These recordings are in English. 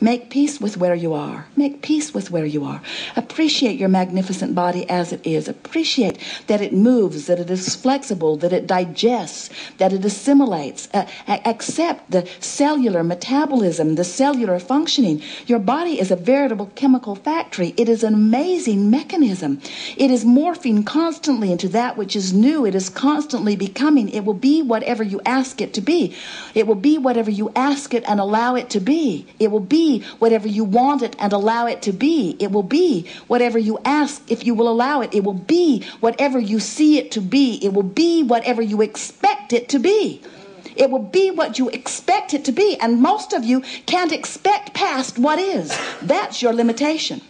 Make peace with where you are. Make peace with where you are. Appreciate your magnificent body as it is. Appreciate that it moves, that it is flexible, that it digests, that it assimilates. Accept the cellular metabolism, the cellular functioning. Your body is a veritable chemical factory. It is an amazing mechanism. It is morphing constantly into that which is new. It is constantly becoming. It will be whatever you ask it to be. It will be whatever you ask it and allow it to be. It will be whatever you want it and allow it to be. It will be whatever you ask if you will allow it. It will be whatever you see it to be. It will be whatever you expect it to be. It will be what you expect it to be. And most of you can't expect past what is. That's your limitation.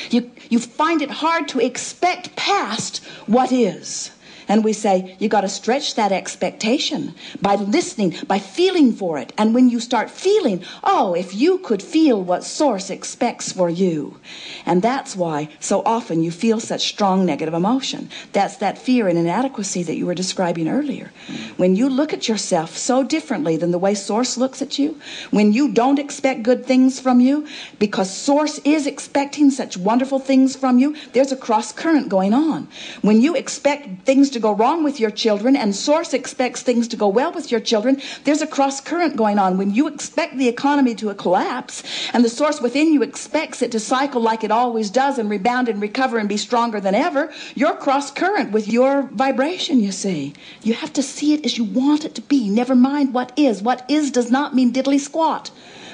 You find it hard to expect past what is. And we say, you got to stretch that expectation by listening, by feeling for it. And when you start feeling, oh, if you could feel what Source expects for you. And that's why so often you feel such strong negative emotion. That's that fear and inadequacy that you were describing earlier. When you look at yourself so differently than the way Source looks at you, when you don't expect good things from you, because Source is expecting such wonderful things from you, there's a cross current going on. When you expect things to go wrong with your children and Source expects things to go well with your children, there's a cross current going on. When you expect the economy to collapse and the Source within you expects it to cycle like it always does and rebound and recover and be stronger than ever, you're cross current with your vibration, you see. You have to see it as you want it to be. Never mind what is. What is does not mean diddly squat.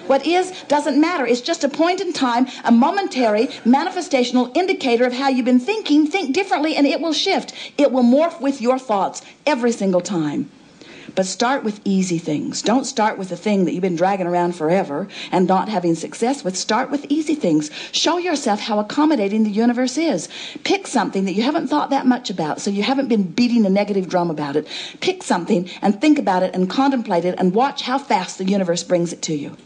What is doesn't matter. It's just a point in time, a momentary manifestational indicator of how you've been thinking. Think differently and it will shift. It will morph with your thoughts every single time. But start with easy things. Don't start with the thing that you've been dragging around forever and not having success with. Start with easy things. Show yourself how accommodating the universe is. Pick something that you haven't thought that much about, so you haven't been beating a negative drum about it. Pick something and think about it and contemplate it and watch how fast the universe brings it to you.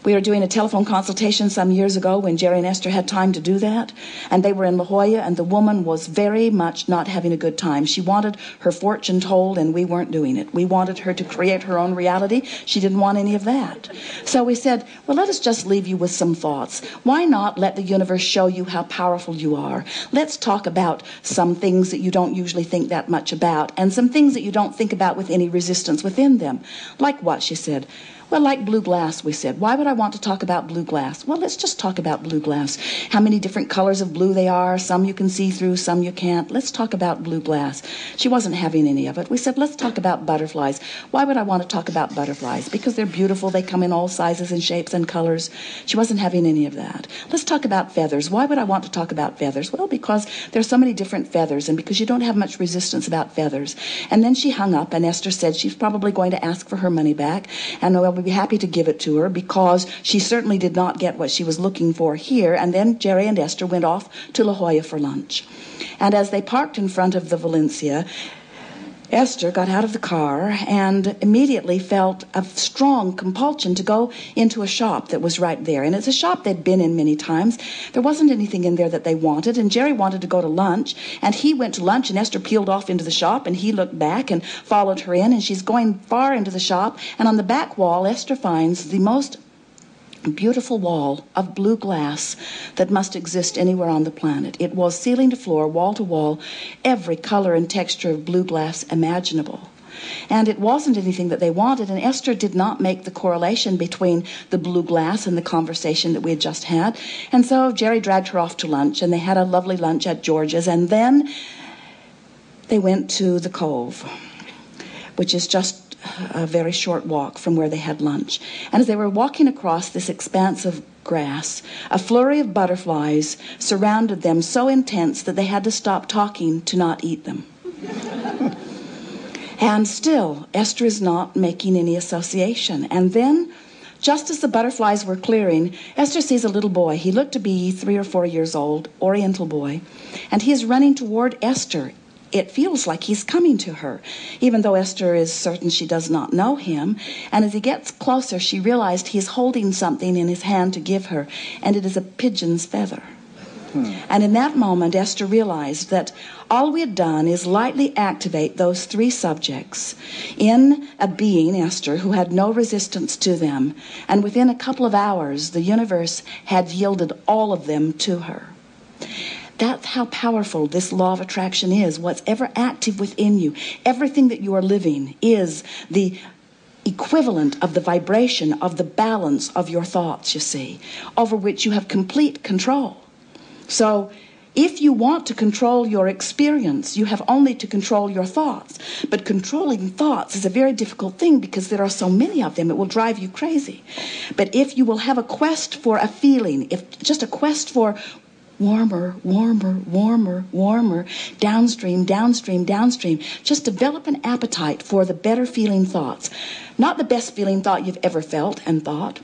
We were doing a telephone consultation some years ago when Jerry and Esther had time to do that. And they were in La Jolla, and the woman was very much not having a good time. She wanted her fortune told, and we weren't doing it. We wanted her to create her own reality. She didn't want any of that. So we said, well, let us just leave you with some thoughts. Why not let the universe show you how powerful you are? Let's talk about some things that you don't usually think that much about, and some things that you don't think about with any resistance within them. Like what, she said. Well, like blue glass, we said. Why would I want to talk about blue glass? Well, let's just talk about blue glass. How many different colors of blue they are. Some you can see through, some you can't. Let's talk about blue glass. She wasn't having any of it. We said, let's talk about butterflies. Why would I want to talk about butterflies? Because they're beautiful. They come in all sizes and shapes and colors. She wasn't having any of that. Let's talk about feathers. Why would I want to talk about feathers? Well, because there's so many different feathers and because you don't have much resistance about feathers. And then she hung up, and Esther said she's probably going to ask for her money back, and we'll be happy to give it to her because she certainly did not get what she was looking for here. And then Jerry and Esther went off to La Jolla for lunch. And as they parked in front of the Valencia, Esther got out of the car and immediately felt a strong compulsion to go into a shop that was right there. And it's a shop they'd been in many times. There wasn't anything in there that they wanted, and Jerry wanted to go to lunch, and he went to lunch, and Esther peeled off into the shop, and he looked back and followed her in, and she's going far into the shop, and on the back wall, Esther finds the most beautiful wall of blue glass that must exist anywhere on the planet. It was ceiling to floor, wall to wall, every color and texture of blue glass imaginable. And it wasn't anything that they wanted, and Esther did not make the correlation between the blue glass and the conversation that we had just had. And so Jerry dragged her off to lunch, and they had a lovely lunch at George's, and then they went to the Cove, which is just a very short walk from where they had lunch. And as they were walking across this expanse of grass, a flurry of butterflies surrounded them so intense that they had to stop talking to not eat them. And still, Esther is not making any association. And then, just as the butterflies were clearing, Esther sees a little boy. He looked to be 3 or 4 years old, Oriental boy, and he is running toward Esther. It feels like he's coming to her, even though Esther is certain she does not know him. And as he gets closer, she realized he's holding something in his hand to give her, and it is a pigeon's feather. And in that moment, Esther realized that all we had done is lightly activate those three subjects in a being, Esther, who had no resistance to them. And within a couple of hours, the universe had yielded all of them to her. That's how powerful this law of attraction is. What's ever active within you, everything that you are living is the equivalent of the vibration of the balance of your thoughts, you see, over which you have complete control. So if you want to control your experience, you have only to control your thoughts. But controlling thoughts is a very difficult thing because there are so many of them, it will drive you crazy. But if you will have a quest for a feeling, if just a quest for warmer, warmer, warmer, warmer, downstream, downstream, downstream, just develop an appetite for the better feeling thoughts. Not the best feeling thought you've ever felt and thought,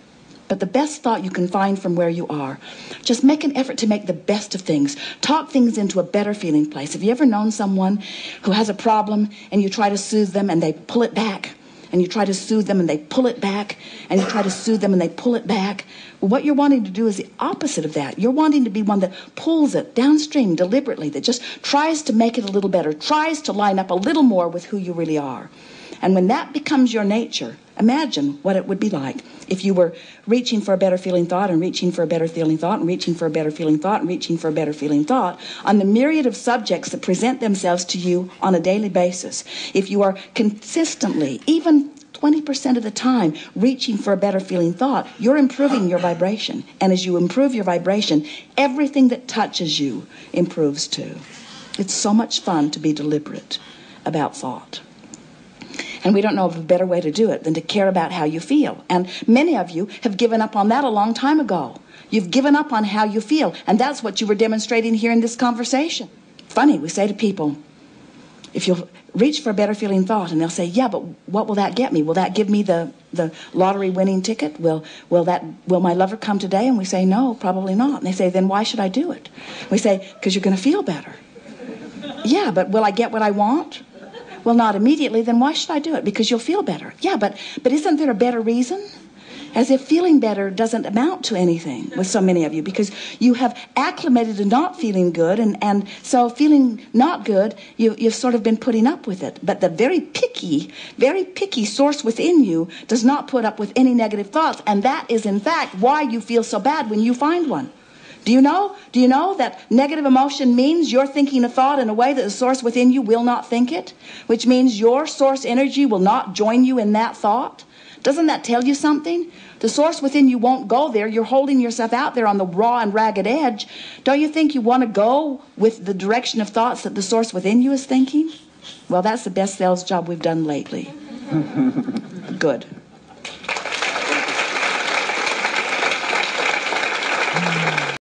but the best thought you can find from where you are. Just make an effort to make the best of things. Talk things into a better feeling place. Have you ever known someone who has a problem and you try to soothe them and they pull it back? And you try to soothe them and they pull it back? And you try to soothe them and they pull it back? Well, what you're wanting to do is the opposite of that. You're wanting to be one that pulls it downstream deliberately, that just tries to make it a little better, tries to line up a little more with who you really are. And when that becomes your nature, imagine what it would be like if you were reaching for a better feeling thought and reaching for a better feeling thought and reaching for a better feeling thought and reaching for a better feeling thought on the myriad of subjects that present themselves to you on a daily basis. If you are consistently, even 20% of the time, reaching for a better feeling thought, you're improving your vibration. And as you improve your vibration, everything that touches you improves too. It's so much fun to be deliberate about thought. And we don't know of a better way to do it than to care about how you feel. And many of you have given up on that a long time ago. You've given up on how you feel. And that's what you were demonstrating here in this conversation. Funny, we say to people, if you'll reach for a better feeling thought, and they'll say, yeah, but what will that get me? Will that give me the lottery winning ticket? Will my lover come today? And we say, no, probably not. And they say, then why should I do it? We say, because you're going to feel better. Yeah, but will I get what I want? Well, not immediately. Then why should I do it? Because you'll feel better. Yeah, but isn't there a better reason? As if feeling better doesn't amount to anything with so many of you, because you have acclimated to not feeling good, and so feeling not good, you've sort of been putting up with it. But the very picky source within you does not put up with any negative thoughts, and that is in fact why you feel so bad when you find one. Do you know that negative emotion means you're thinking a thought in a way that the source within you will not think it? Which means your source energy will not join you in that thought? Doesn't that tell you something? The source within you won't go there. You're holding yourself out there on the raw and ragged edge. Don't you think you want to go with the direction of thoughts that the source within you is thinking? Well, that's the best sales job we've done lately. Good.